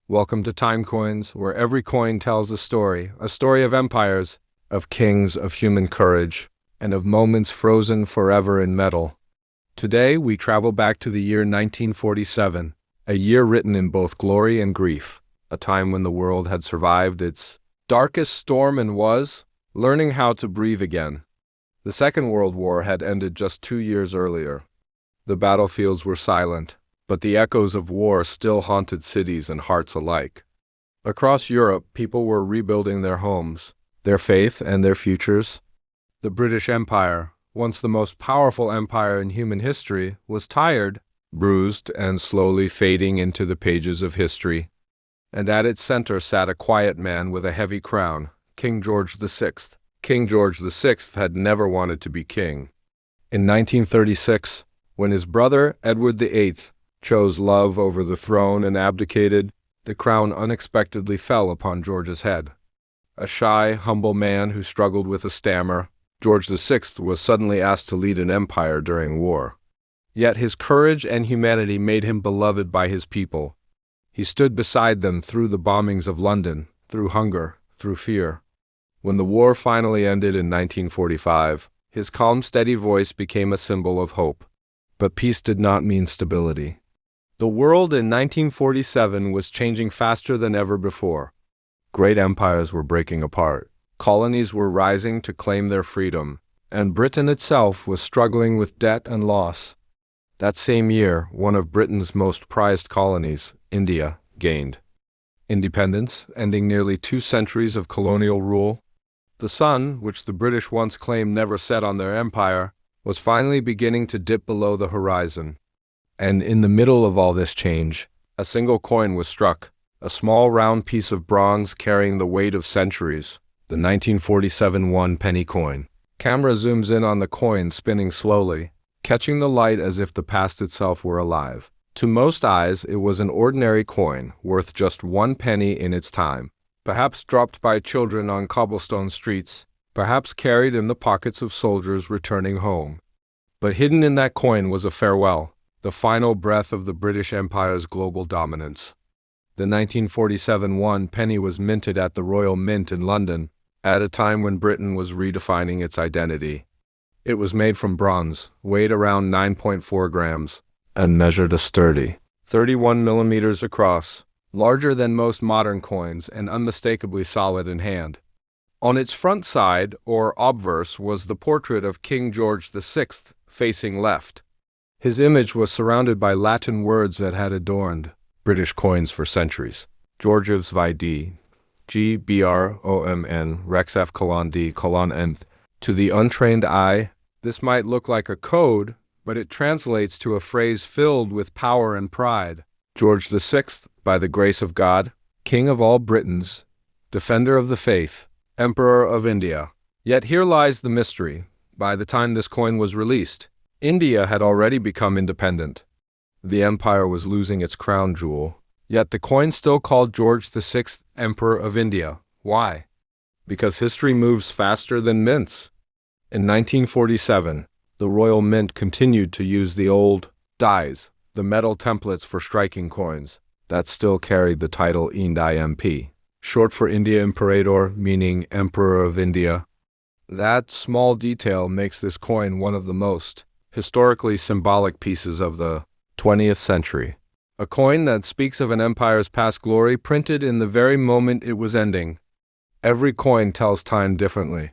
Welcome to Time Coins, where every coin tells a story of empires, of kings, of human courage, and of moments frozen forever in metal. Today, we travel back to the year 1947, a year written in both glory and grief, a time when the world had survived its darkest storm and was learning how to breathe again. The Second World War had ended just 2 years earlier. The battlefields were silent, but the echoes of war still haunted cities and hearts alike. Across Europe, people were rebuilding their homes, their faith, and their futures. The British Empire, once the most powerful empire in human history, was tired, bruised, and slowly fading into the pages of history. And at its center sat a quiet man with a heavy crown, King George VI. King George VI had never wanted to be king. In 1936, when his brother Edward VIII chose love over the throne and abdicated, the crown unexpectedly fell upon George's head. A shy, humble man who struggled with a stammer, George VI was suddenly asked to lead an empire during war. Yet his courage and humanity made him beloved by his people. He stood beside them through the bombings of London, through hunger, through fear. When the war finally ended in 1945, his calm, steady voice became a symbol of hope. But peace did not mean stability. The world in 1947 was changing faster than ever before. Great empires were breaking apart. Colonies were rising to claim their freedom, and Britain itself was struggling with debt and loss. That same year, one of Britain's most prized colonies, India, gained independence, ending nearly 2 centuries of colonial rule. The sun, which the British once claimed never set on their empire, was finally beginning to dip below the horizon. And in the middle of all this change, a single coin was struck, a small round piece of bronze carrying the weight of centuries, the 1947 one-penny coin. Camera zooms in on the coin spinning slowly, catching the light as if the past itself were alive. To most eyes, it was an ordinary coin, worth just 1 penny in its time, perhaps dropped by children on cobblestone streets, perhaps carried in the pockets of soldiers returning home. But hidden in that coin was a farewell, the final breath of the British Empire's global dominance. The 1947 one-penny was minted at the Royal Mint in London, at a time when Britain was redefining its identity. It was made from bronze, weighed around 9.4 grams, and measured a sturdy 31 millimeters across, larger than most modern coins and unmistakably solid in hand. On its front side, or obverse, was the portrait of King George VI, facing left. His image was surrounded by Latin words that had adorned British coins for centuries. Georgius Vitae, GBROMN, Rex F colon D colon N. To the untrained eye, this might look like a code, but it translates to a phrase filled with power and pride. George VI, by the grace of God, King of all Britons, Defender of the Faith, Emperor of India. Yet here lies the mystery. By the time this coin was released, India had already become independent. The empire was losing its crown jewel, yet the coin still called George VI Emperor of India. Why? Because history moves faster than mints. In 1947, the Royal Mint continued to use the old dies, the metal templates for striking coins, that still carried the title Ind IMP, short for India Imperator, meaning Emperor of India. That small detail makes this coin one of the most historically symbolic pieces of the 20th century. A coin that speaks of an empire's past glory printed in the very moment it was ending. Every coin tells time differently.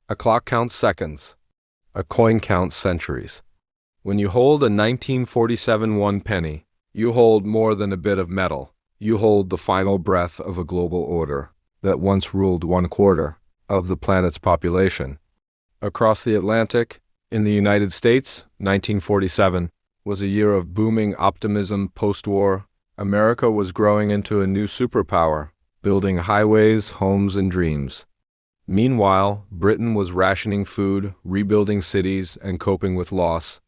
A clock counts seconds. A coin counts centuries. When you hold a 1947 one-penny, you hold more than a bit of metal. You hold the final breath of a global order that once ruled 1/4 of the planet's population. Across the Atlantic, in the United States, 1947 was a year of booming optimism post-war. America was growing into a new superpower, building highways, homes, and dreams. Meanwhile, Britain was rationing food, rebuilding cities, and coping with loss.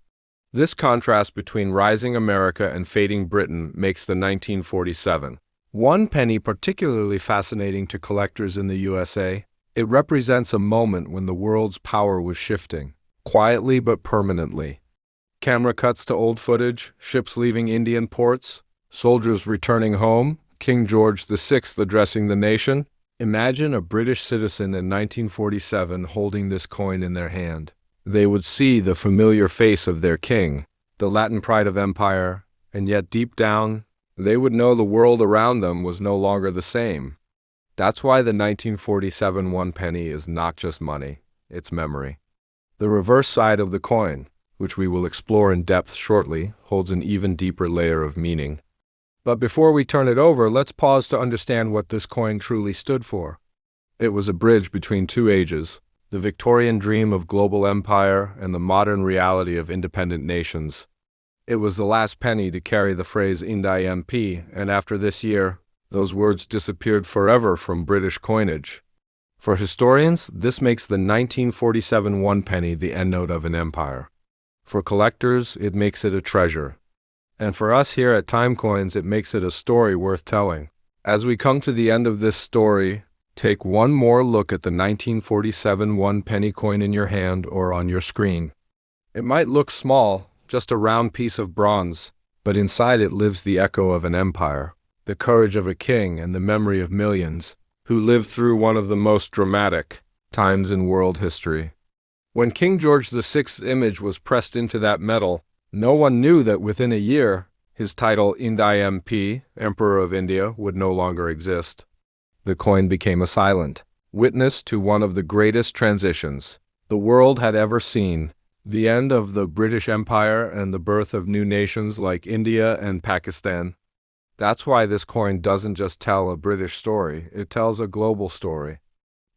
This contrast between rising America and fading Britain makes the 1947 one-penny particularly fascinating to collectors in the USA. It represents a moment when the world's power was shifting, quietly but permanently. Camera cuts to old footage, ships leaving Indian ports, soldiers returning home, King George VI addressing the nation? Imagine a British citizen in 1947 holding this coin in their hand. They would see the familiar face of their king, the Latin pride of empire, and yet deep down, they would know the world around them was no longer the same. That's why the 1947 one penny is not just money, it's memory. The reverse side of the coin, which we will explore in depth shortly, holds an even deeper layer of meaning. But before we turn it over, let's pause to understand what this coin truly stood for. It was a bridge between two ages, the Victorian dream of global empire and the modern reality of independent nations. It was the last penny to carry the phrase Indi MP, and after this year, those words disappeared forever from British coinage. For historians, this makes the 1947 one penny the endnote of an empire. For collectors, it makes it a treasure. And for us here at Timecoins, it makes it a story worth telling. As we come to the end of this story, take one more look at the 1947 one penny coin in your hand or on your screen. It might look small, just a round piece of bronze, but inside it lives the echo of an empire, the courage of a king, and the memory of millions who lived through one of the most dramatic times in world history. When King George VI's image was pressed into that metal, no one knew that within a year, his title Indi MP, Emperor of India, would no longer exist. The coin became a silent witness to one of the greatest transitions the world had ever seen, the end of the British Empire and the birth of new nations like India and Pakistan. That's why this coin doesn't just tell a British story, it tells a global story.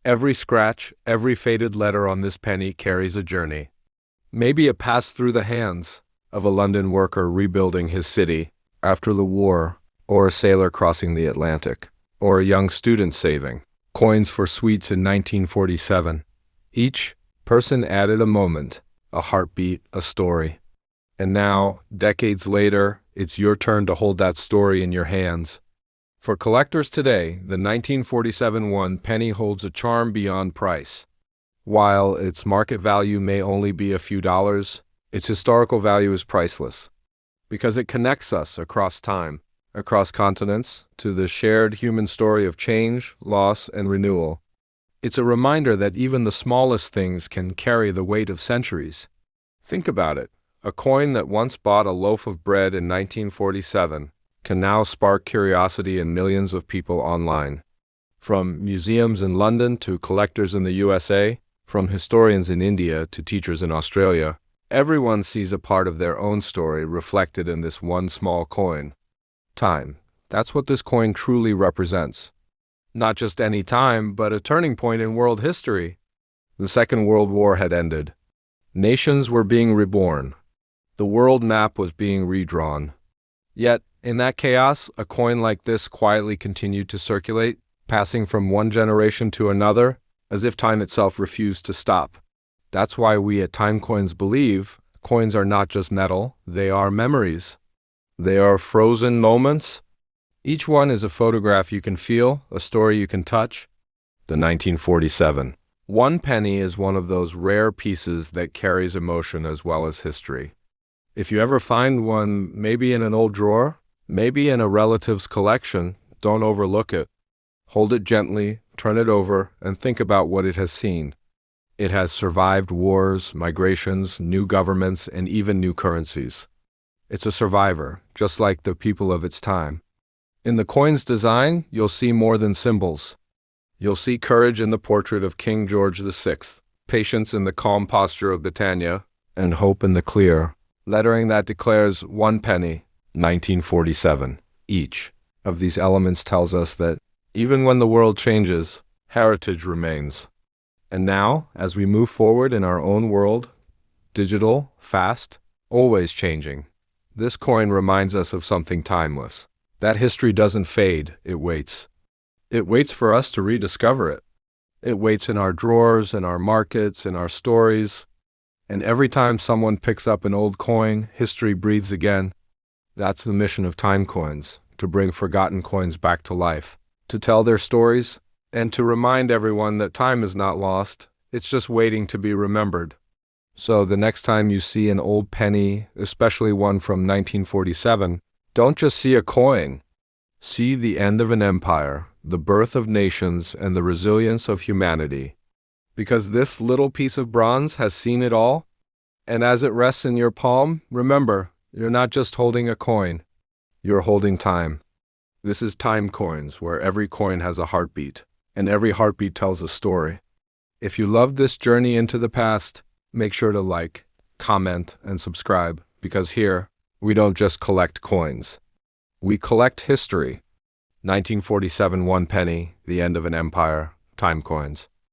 Every scratch, every faded letter on this penny carries a journey. Maybe it passed through the hands of a London worker rebuilding his city after the war, or a sailor crossing the Atlantic, or a young student saving coins for sweets in 1947. Each person added a moment, a heartbeat, a story. And now, decades later, it's your turn to hold that story in your hands. For collectors today, the 1947 one penny holds a charm beyond price. While its market value may only be a few dollars, its historical value is priceless, because it connects us across time, across continents, to the shared human story of change, loss, and renewal. It's a reminder that even the smallest things can carry the weight of centuries. Think about it. A coin that once bought a loaf of bread in 1947 can now spark curiosity in millions of people online. From museums in London to collectors in the USA, from historians in India to teachers in Australia, everyone sees a part of their own story reflected in this one small coin. Time. That's what this coin truly represents. Not just any time, but a turning point in world history. The Second World War had ended. Nations were being reborn. The world map was being redrawn. Yet, in that chaos, a coin like this quietly continued to circulate, passing from one generation to another, as if time itself refused to stop. That's why we at Timecoins believe coins are not just metal, they are memories. They are frozen moments. Each one is a photograph you can feel, a story you can touch. The 1947 one penny is one of those rare pieces that carries emotion as well as history. If you ever find one, maybe in an old drawer, maybe in a relative's collection, don't overlook it. Hold it gently, turn it over, and think about what it has seen. It has survived wars, migrations, new governments, and even new currencies. It's a survivor, just like the people of its time. In the coin's design, you'll see more than symbols. You'll see courage in the portrait of King George VI, patience in the calm posture of Britannia, and hope in the clear lettering that declares one penny, 1947. Each of these elements tells us that even when the world changes, heritage remains. And now, as we move forward in our own world, digital, fast, always changing, this coin reminds us of something timeless. That history doesn't fade, it waits. It waits for us to rediscover it. It waits in our drawers, in our markets, in our stories. And every time someone picks up an old coin, history breathes again. That's the mission of Timecoins, to bring forgotten coins back to life, to tell their stories, and to remind everyone that time is not lost, it's just waiting to be remembered. So the next time you see an old penny, especially one from 1947, don't just see a coin. See the end of an empire, the birth of nations, and the resilience of humanity. Because this little piece of bronze has seen it all, and as it rests in your palm, remember, you're not just holding a coin, you're holding time. This is Time Coins, where every coin has a heartbeat, and every heartbeat tells a story. If you loved this journey into the past, make sure to like, comment, and subscribe, because here, we don't just collect coins. We collect history. 1947 1 penny, the end of an empire, Time Coins.